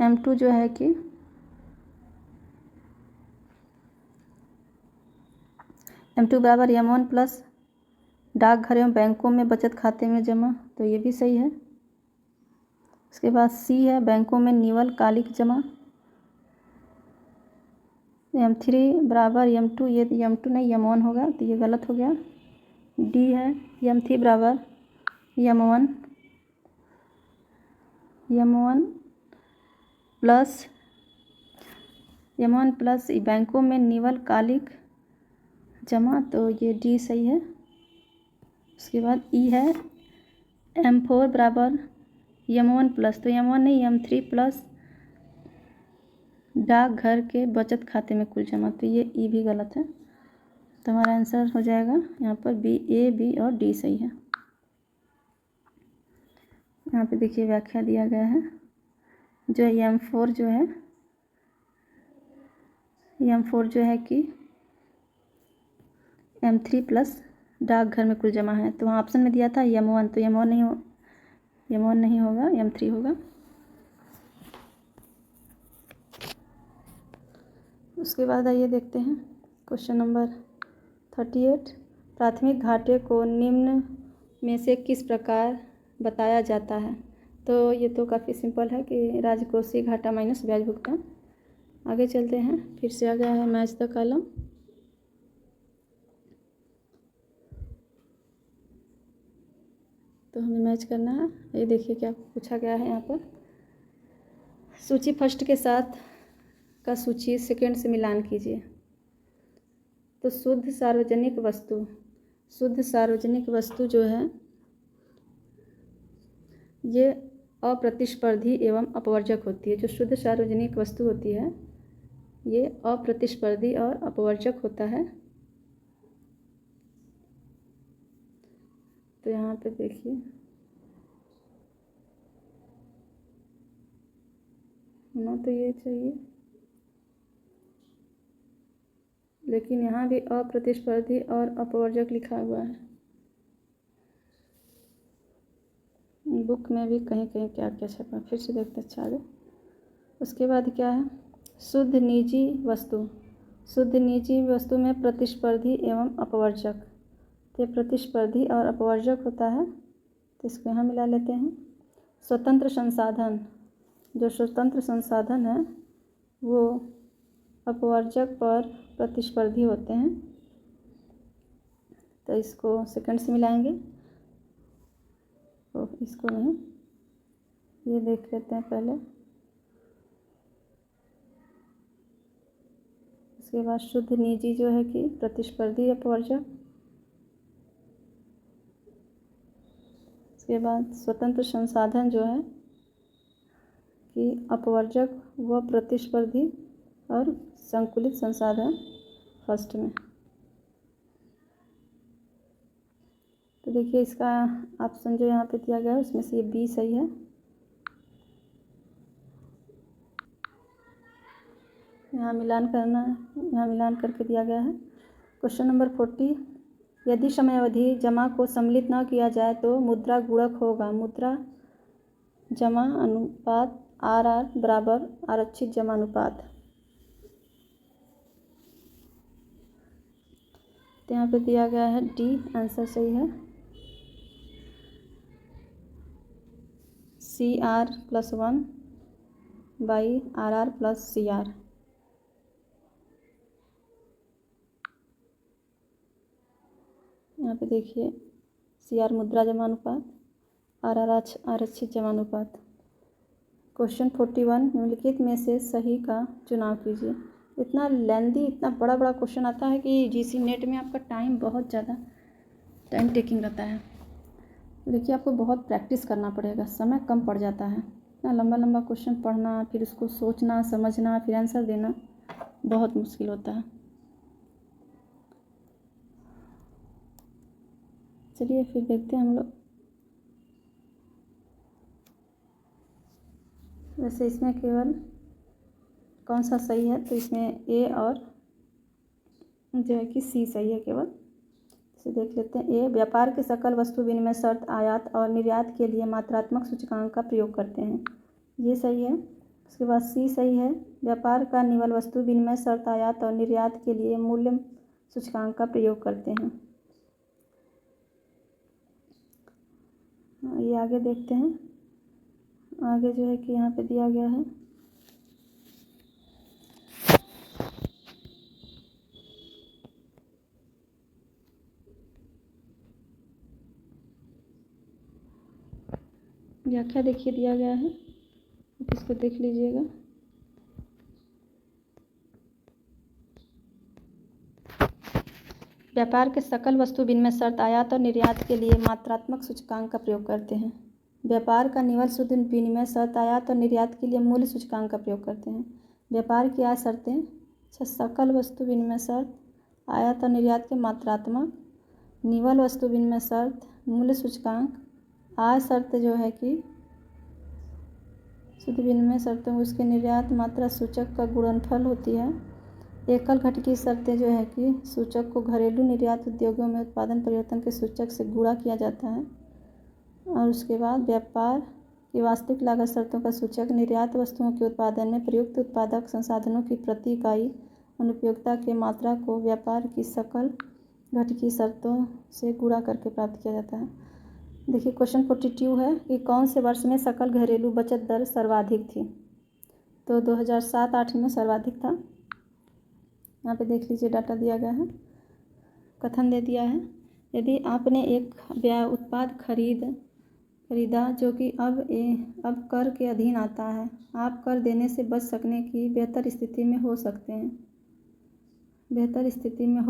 M2 जो है कि M2 बराबर M1 प्लस डाकघर एवं बैंकों में बचत खाते में जमा। तो ये भी सही है। उसके बाद C है बैंकों में निवल कालिक जमा। M3 बराबर M2, ये M2 नहीं M1 होगा, तो ये गलत हो गया। D है M3 बराबर M1 प्लस बैंकों में निवल कालिक जमा। तो ये डी सही है। उसके बाद ई है M4 बराबर M1 प्लस, तो M1 नहीं M3 प्लस डाकघर के बचत खाते में कुल जमा। तो ये ई भी गलत है। तो हमारा आंसर हो जाएगा यहाँ पर बी, ए, बी और डी सही है। यहाँ पे देखिए व्याख्या दिया गया है। जो M4 जो है कि M3 प्लस डाकघर में कुल जमा है। तो वहाँ ऑप्शन में दिया था M1, तो M1 नहीं होगा, M3 होगा। उसके बाद आइए देखते हैं क्वेश्चन नंबर 38। प्राथमिक घाटे को निम्न में से किस प्रकार बताया जाता है? तो ये तो काफ़ी सिंपल है कि राजकोषीय घाटा माइनस ब्याज भुगतान। आगे चलते हैं। फिर से आ गया है मैच द कॉलम। तो हमें मैच करना है। ये देखिए क्या पूछा गया है यहाँ पर, सूची फर्स्ट के साथ का सूची सेकंड से मिलान कीजिए। तो शुद्ध सार्वजनिक वस्तु जो है ये अप्रतिस्पर्धी एवं अपवर्जक होती है। जो शुद्ध सार्वजनिक वस्तु होती है ये अप्रतिस्पर्धी और अपवर्जक होता है। तो यहाँ पे देखिए होना तो ये चाहिए, लेकिन यहाँ भी अप्रतिस्पर्धी और अपवर्जक लिखा हुआ है। बुक में भी कहीं कहीं क्या क्या छपा, फिर से देखते अच्छा आगे। उसके बाद क्या है, शुद्ध निजी वस्तु में प्रतिस्पर्धी एवं अपवर्जक। तो प्रतिस्पर्धी और अपवर्जक होता है, तो इसको यहाँ मिला लेते हैं। स्वतंत्र संसाधन, जो स्वतंत्र संसाधन है वो अपवर्जक पर प्रतिस्पर्धी होते हैं, तो इसको सेकंड से मिलाएंगे। तो इसको नहीं, ये देख लेते हैं पहले। उसके बाद शुद्ध निजी जो है कि प्रतिस्पर्धी अपवर्जक। उसके बाद स्वतंत्र संसाधन जो है कि अपवर्जक व प्रतिस्पर्धी और संकुलित संसाधन फर्स्ट में। तो देखिए इसका ऑप्शन जो यहाँ पे दिया गया है उसमें से ये बी सही है। यहाँ मिलान करना है, यहाँ मिलान करके दिया गया है। क्वेश्चन नंबर 40, यदि समयावधि जमा को सम्मिलित न किया जाए तो मुद्रा गुणक होगा। मुद्रा जमा अनुपात RR बराबर आरक्षित जमा अनुपात। तो यहाँ पे दिया गया है डी, आंसर सही है। CR + 1/RR + CR। यहाँ पे देखिए CR मुद्रा जमा अनुपात, RR आरक्षित जमा अनुपात। क्वेश्चन 41, निम्नलिखित में से सही का चुनाव कीजिए। इतना लेंदी, इतना बड़ा बड़ा क्वेश्चन आता है कि GC नेट में आपका टाइम बहुत ज़्यादा टाइम टेकिंग रहता है। देखिए आपको बहुत प्रैक्टिस करना पड़ेगा, समय कम पड़ जाता है। इतना लंबा लंबा क्वेश्चन पढ़ना, फिर उसको सोचना समझना, फिर आंसर देना बहुत मुश्किल होता है। चलिए फिर देखते हैं हम लोग। वैसे इसमें केवल कौन सा सही है, तो इसमें ए और जो है कि सी सही है केवल। इसे देख लेते हैं। ए, व्यापार के सकल वस्तु विनिमय शर्त आयात और निर्यात के लिए मात्रात्मक सूचकांक का प्रयोग करते हैं, ये सही है। उसके बाद सी सही है, व्यापार का निवल वस्तु विनिमय शर्त आयात और निर्यात के लिए मूल्य सूचकांक का प्रयोग करते हैं। ये आगे देखते हैं। आगे जो है कि यहाँ पे दिया गया है व्याख्या, देखिए दिया गया है, इसको देख लीजिएगा। व्यापार के सकल वस्तु विनिमय शर्त आयात और निर्यात के लिए मात्रात्मक सूचकांक का प्रयोग करते हैं। व्यापार का निवल शुद्ध विनिमय शर्त आयात और निर्यात के लिए मूल्य सूचकांक का प्रयोग करते हैं। व्यापार की आय शर्तें, सकल वस्तु विनिमय शर्त आयात और निर्यात के मात्रात्मक, निवल वस्तु विनिमय शर्त, मूल्य सूचकांक। आय शर्त जो है कि शुद्ध विनिमय शर्तों उसके निर्यात मात्रा सूचक का गुणनफल होती है। एकल घटकी शर्तें जो है कि सूचक को घरेलू निर्यात उद्योगों में उत्पादन परिवर्तन के सूचक से गुणा किया जाता है। और उसके बाद व्यापार की वास्तविक लागत शर्तों का सूचक निर्यात वस्तुओं के उत्पादन में प्रयुक्त उत्पादक संसाधनों की प्रति इकाई अनुपयोगिता के मात्रा को व्यापार की सकल घटकी शर्तों से गुणा करके प्राप्त किया जाता है। देखिए क्वेश्चन 42 है कि कौन से वर्ष में सकल घरेलू बचत दर सर्वाधिक थी। तो 2007-08 में सर्वाधिक था। यहाँ पे देख लीजिए डाटा दिया गया है, कथन दे दिया है। यदि आपने एक उत्पाद खरीद खरीदा जो कि अब कर के अधीन आता है। आप कर देने से बच सकने की बेहतर स्थिति में हो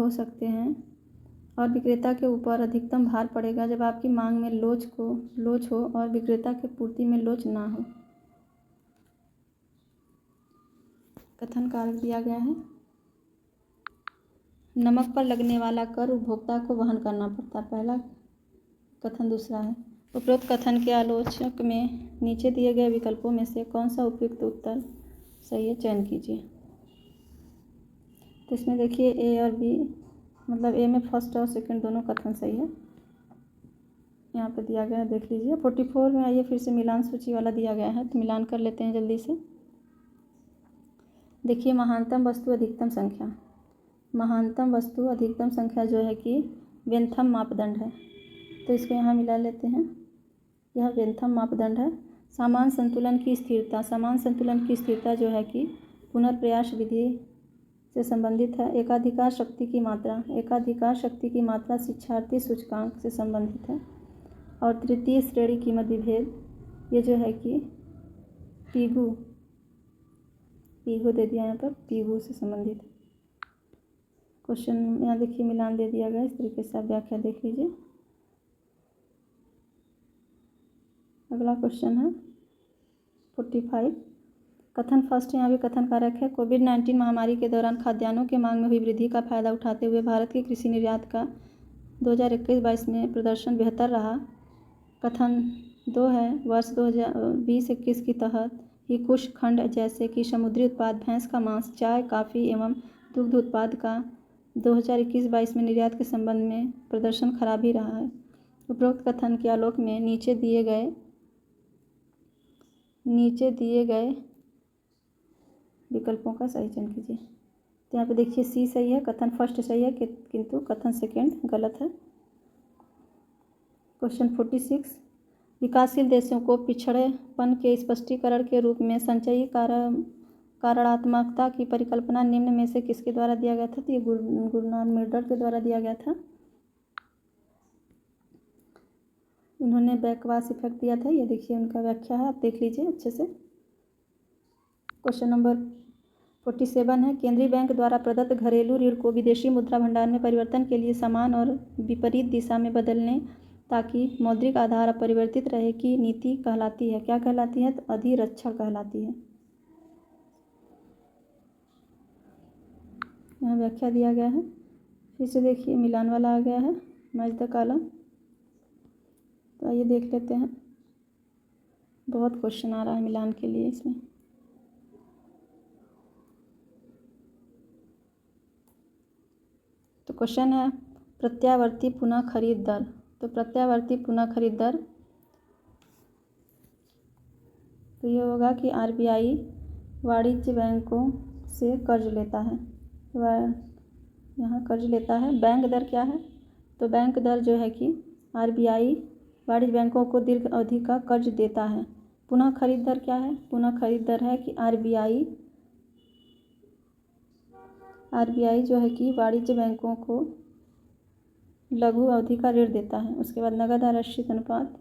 सकते हैं और विक्रेता के ऊपर अधिकतम भार पड़ेगा जब आपकी मांग में लोच हो और विक्रेता की पूर्ति में लोच ना हो। कथन कारक दिया गया है। नमक पर लगने वाला कर उपभोक्ता को वहन करना पड़ता, पहला कथन। दूसरा है, उपरोक्त कथन के आलोचक में नीचे दिए गए विकल्पों में से कौन सा उपयुक्त उत्तर सही है, चयन कीजिए। तो इसमें देखिए ए और बी, मतलब ए में फर्स्ट और सेकंड दोनों कथन सही है। यहाँ पे दिया गया है, देख लीजिए। 44 में आइए फिर से मिलान सूची वाला दिया गया है, तो मिलान कर लेते हैं जल्दी से। देखिए महानतम वस्तु अधिकतम संख्या जो है कि वेंथम मापदंड है, तो इसको यहाँ मिला लेते हैं। यह वेंथम मापदंड है। समान संतुलन की स्थिरता जो है कि पुनर्प्रयास विधि से संबंधित है। एकाधिकार शक्ति की मात्रा शिक्षार्थी सूचकांक से संबंधित है। और तृतीय श्रेणी कीमत विभेद, ये जो है कि पीगू दे दिया यहाँ पर, पीगू से संबंधित है। क्वेश्चन यहाँ देखिए मिलान दे दिया गया, इस तरीके से आप व्याख्या देख लीजिए। अगला क्वेश्चन है 45। कथन फर्स्ट, यहाँ भी कथन कारक है। कोविड-19 महामारी के दौरान खाद्यान्नों के मांग में हुई वृद्धि का फायदा उठाते हुए भारत के कृषि निर्यात का 2021-22 में प्रदर्शन बेहतर रहा। कथन 2 है, वर्ष 2020-21 के तहत ही कुछ खंड जैसे कि समुद्री उत्पाद, भैंस का मांस, चाय, कॉफ़ी एवं दुग्ध उत्पाद का 2021-22 में निर्यात के संबंध में प्रदर्शन खराब ही रहा है। उपरोक्त कथन के आलोक में नीचे दिए गए विकल्पों का सही चयन कीजिए। तो यहाँ पे देखिए सी सही है, कथन फर्स्ट सही है, किंतु कथन सेकंड गलत है। क्वेश्चन 46। विकासशील देशों को पिछड़ेपन के स्पष्टीकरण के रूप में संचयी कारणात्मकता की परिकल्पना निम्न में से किसके द्वारा दिया गया था? तो ये गुरनाम मिल्डर के द्वारा दिया गया था। इन्होंने बैकवास इफेक्ट दिया था, ये देखिए उनका व्याख्या है, आप देख लीजिए अच्छे से। क्वेश्चन नंबर 47 है, केंद्रीय बैंक द्वारा प्रदत्त घरेलू ऋण को विदेशी मुद्रा भंडार में परिवर्तन के लिए समान और विपरीत दिशा में बदलने ताकि मौद्रिक आधार अपरिवर्तित रहे की नीति कहलाती है। क्या कहलाती है? तो अधिरक्षण कहलाती है। यहाँ व्याख्या दिया गया है, फिर से देखिए मिलान वाला आ गया है, मैच द कॉलम। तो आइए देख लेते हैं, बहुत क्वेश्चन आ रहा है मिलान के लिए इसमें। तो क्वेश्चन है प्रत्यावर्ती पुनः खरीद दर। तो प्रत्यावर्ती पुनः खरीद दर, तो ये होगा कि आरबीआई वाणिज्य बैंकों से कर्ज लेता है, यहाँ कर्ज लेता है। बैंक दर क्या है? तो बैंक दर जो है कि आरबीआई वाणिज्य बैंकों को दीर्घ अवधि का कर्ज देता है। पुनः खरीद दर क्या है? पुनः खरीद दर है कि आरबीआई जो है कि वाणिज्य बैंकों को लघु अवधि का ऋण देता है। उसके बाद नगद आरक्षित अनुपात,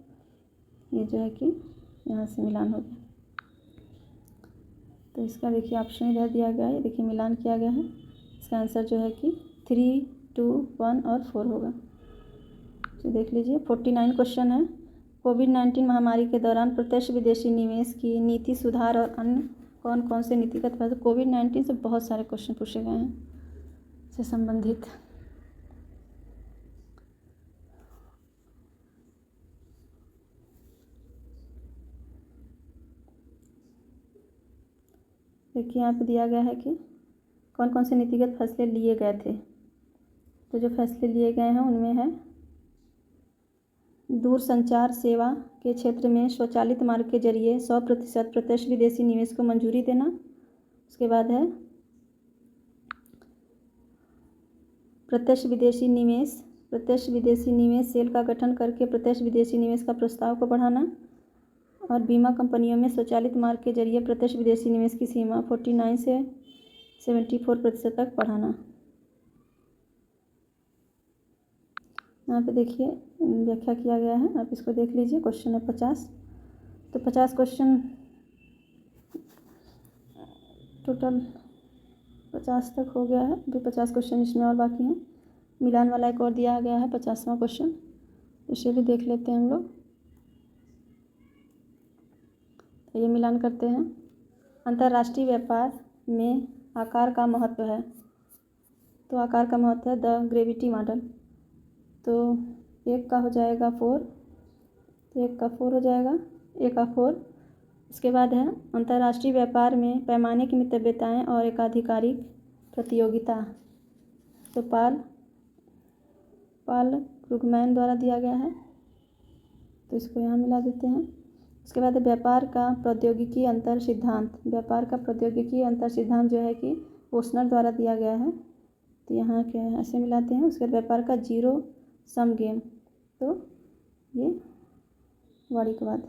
ये जो है कि यहाँ से मिलान हो गया। तो इसका देखिए ऑप्शन इधर दिया गया है, देखिए मिलान किया गया है। इसका आंसर जो है कि 3, 2, 1 और 4 होगा। तो देख लीजिए 49 क्वेश्चन है, कोविड-19 महामारी के दौरान प्रत्यक्ष विदेशी निवेश की नीति सुधार और अन्य कौन कौन से नीतिगत फैसले। कोविड-19 से बहुत सारे क्वेश्चन पूछे गए हैं से संबंधित। देखिए यहाँ पे दिया गया है कि कौन कौन से नीतिगत फैसले लिए गए थे। तो जो फैसले लिए गए हैं उनमें है दूरसंचार सेवा के क्षेत्र में स्वचालित मार्ग के जरिए 100% प्रत्यक्ष विदेशी निवेश को मंजूरी देना। उसके बाद है प्रत्यक्ष विदेशी निवेश सेल का गठन करके प्रत्यक्ष विदेशी निवेश का प्रस्ताव को बढ़ाना। और बीमा कंपनियों में स्वचालित मार्ग के जरिए प्रत्यक्ष विदेशी निवेश की सीमा 49 से 74% तक बढ़ाना। यहाँ पे देखिए व्याख्या किया गया है, आप इसको देख लीजिए। क्वेश्चन है 50। तो 50 क्वेश्चन टोटल 50 तक हो गया है। अभी 50 क्वेश्चन इसमें और बाकी हैं। मिलान वाला एक और दिया गया है 50वां क्वेश्चन, इसे भी देख लेते हैं हम लोग। तो ये मिलान करते हैं। अंतर्राष्ट्रीय व्यापार में आकार का महत्व है। तो आकार का महत्व है द ग्रेविटी मॉडल। तो 1 का हो जाएगा 4, तो 1 का 4 हो जाएगा, 1 का 4। उसके बाद है अंतर्राष्ट्रीय व्यापार में पैमाने की मितव्यताएँ और एकाधिकारिक प्रतियोगिता। तो पाल क्रुगमैन द्वारा दिया गया है, तो इसको यहाँ मिला देते हैं। उसके बाद व्यापार का प्रौद्योगिकी अंतर सिद्धांत। व्यापार का प्रौद्योगिकी अंतर सिद्धांत जो है कि ओसनर द्वारा दिया गया है, तो यहाँ क्या है ऐसे मिलाते हैं। उसके बाद व्यापार का जीरो सम गेम, तो ये वाणिज्यवाद।